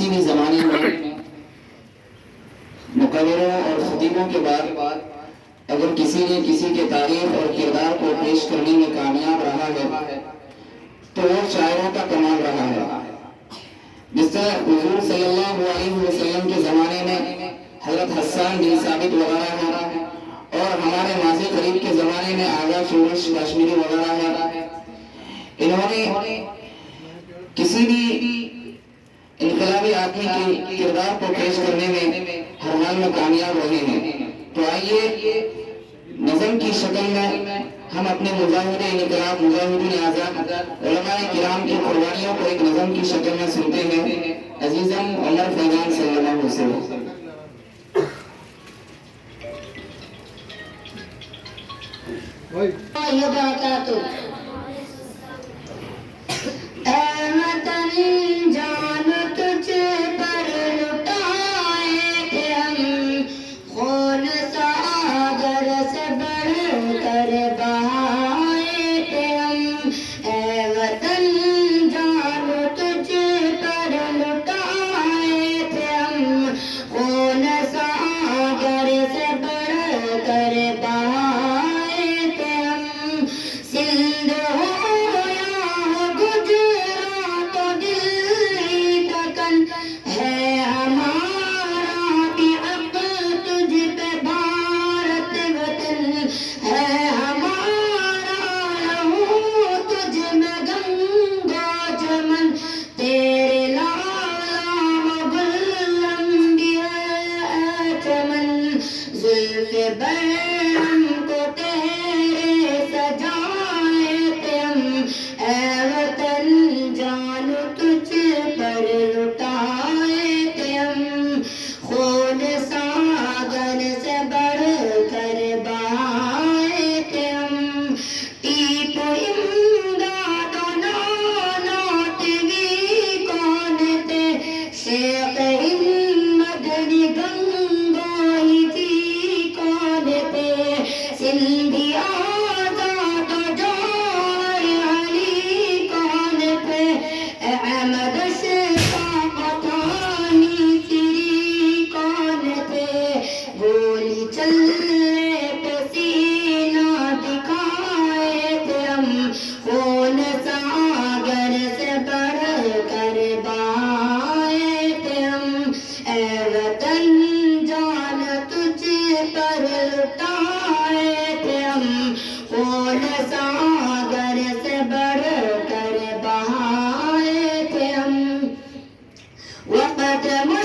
کسی بھی زمانے میں مقرروں اور خطیبوں کے بعد اگر کسی نے کسی کے تاریخ اور کردار کو پیش کرنے میں کامیاب رہا ہے تو وہ شاعروں کا کمال رہا ہے. جس طرح حضور صلی اللہ علیہ وسلم کے زمانے میں حضرت حسان بن ثابت وغیرہ ہیں اور ہمارے ماضی قریب کے زمانے میں آغا شورش کشمیری وغیرہ ہیں. انہوں نے کسی بھی انقلابی آدمی کے کردار کو پیش کرنے میں ہر حال میں کامیاب رہے ہیں. تو آئیے نظم کی شکل میں ہم اپنے مجاہد انقلاب مجاہدین آزاد علماء کرام کی قربانیوں کو ایک نظم کی شکل میں سنتے ہیں. عزیزم عمر فیضان صلی اللہ علیہ وسلم. وقد